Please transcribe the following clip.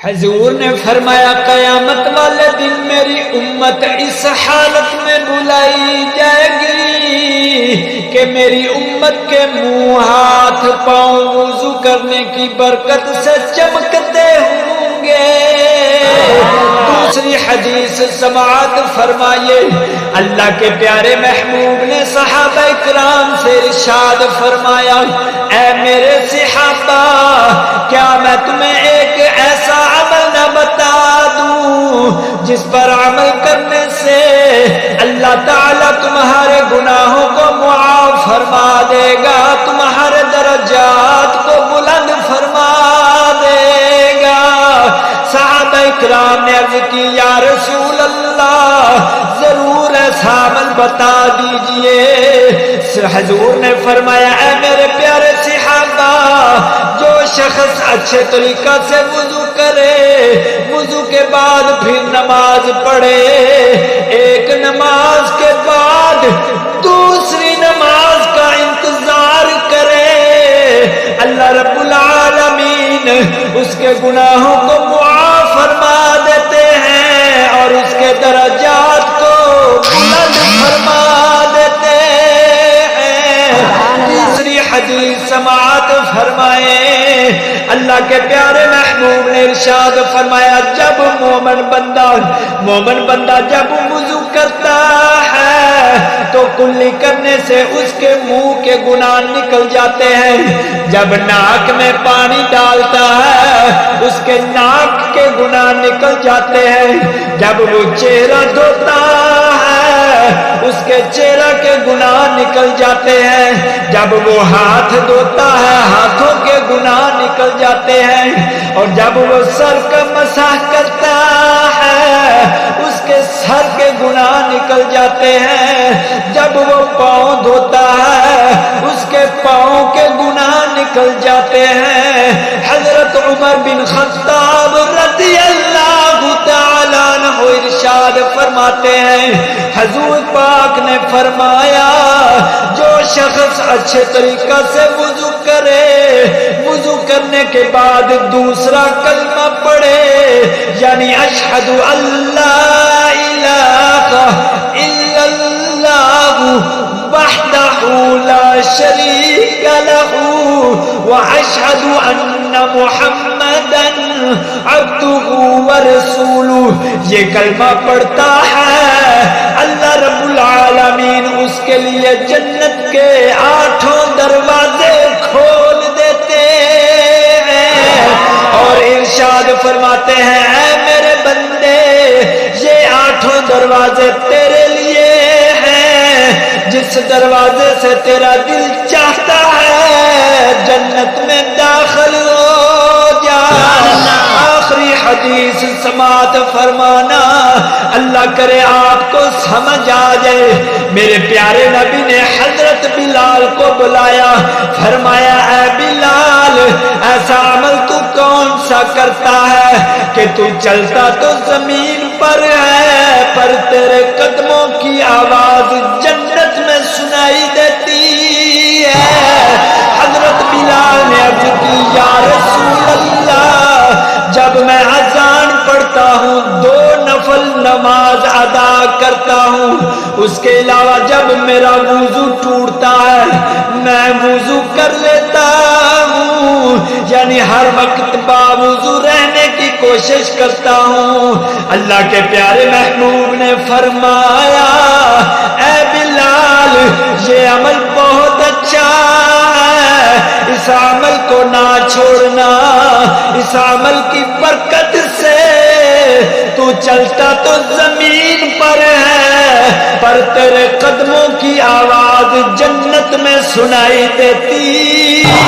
حضور نے فرمایا قیامت والے دن میری امت اس حالت میں بلائی جائے گی کہ میری امت کے منہ ہاتھ پاؤں وضو کرنے کی برکت سے چمکتے ہوں گے۔ دوسری حدیث سماعت فرمائیے، اللہ کے پیارے محبوب نے صحابہ کرام سے ارشاد فرمایا، اے میرے صحابہ کیا میں تمہیں ایک ایسا عمل نہ بتا دوں جس پر عمل کرنے سے اللہ تعالیٰ تمہارے گناہوں کو معاف فرما دے گا، تمہارے درجات کو بلند فرما دے گا۔ صحابہ اکرام نے عرض کی یا رسول اللہ ضرور ایسا عمل بتا دیجئے۔ حضور نے فرمایا اے میرے پیارے صحابہ، جو شخص اچھے طریقہ سے وضو کرے، وضو کے بعد پھر نماز پڑھے، ایک نماز کے بعد دوسری نماز کا انتظار کرے، اللہ رب العالمین اس کے گناہوں کو معاف فرما دیتے ہیں اور اس کے درجات کو بلند فرما دیتے ہیں۔ تیسری حدیث سماعت فرمائیں، اللہ کے پیارے محبوب نے ارشاد فرمایا جب مومن بندہ جب وضو کرتا ہے تو کلی کرنے سے اس کے منہ کے گناہ نکل جاتے ہیں، جب ناک میں پانی ڈالتا ہے اس کے ناک کے گناہ نکل جاتے ہیں، جب وہ چہرہ دھوتا ہے اس کے چہرہ کے گناہ نکل جاتے ہیں، جب وہ ہاتھ دھوتا ہے ہاتھوں کے گناہ نکل جاتے ہیں، اور جب وہ سر کا مسح کرتا ہے اس کے سر کے گناہ نکل جاتے ہیں، جب وہ پاؤں دھوتا ہے اس کے پاؤں کے گناہ نکل جاتے ہیں۔ حضرت عمر بن خطاب رضی اللہ تعالیٰ عنہ ارشاد فرماتے ہیں، حضور پاک نے فرمایا جو شخص اچھے طریقہ سے وضو کرے، وضو کرنے کے بعد دوسرا کلمہ پڑھے، یعنی اشہد ان لا الہ الا اللہ وحدہ لا شریک لہ واشہد ان محمدا عبدہ ورسولہ، یہ کلمہ پڑھتا ہے اللہ رب العالمین اس کے لیے جنت کے 8 دروازے کھول دیتے ہیں اور ارشاد فرماتے ہیں اے میرے بندے یہ 8 دروازے تیرے لیے ہیں، جس دروازے سے تیرا دل چاہتا ہے جنت میں داخل ہو جا۔ آخری حدیث سماعت فرمانا، اللہ کرے آپ کو سمجھ آ جائے، میرے پیارے نبی نے حضرت بلال کو بلایا، فرمایا اے بلال ایسا عمل تو کون سا کرتا ہے کہ تو چلتا تو زمین پر ہے پر تیرے قدموں کی آواز جنت میں سنائی دیتی ہے؟ حضرت بلال نے عرض کی یا رسول اللہ جب میں اذان پڑھتا ہوں 2 نفل نماز ادا کرتا ہوں، اس کے علاوہ جب میرا وضو ٹوٹتا ہے میں وضو کر لیتا ہوں، یعنی ہر وقت باوضو رہنے کی کوشش کرتا ہوں۔ اللہ کے پیارے محبوب نے فرمایا اے بلال یہ عمل بہت اچھا ہے، اس عمل کو نہ چھوڑنا، اس عمل کی برکت سے تو چلتا تو زمین پر ہے پر تیرے قدموں کی آواز جنت میں سنائی دیتی ہے۔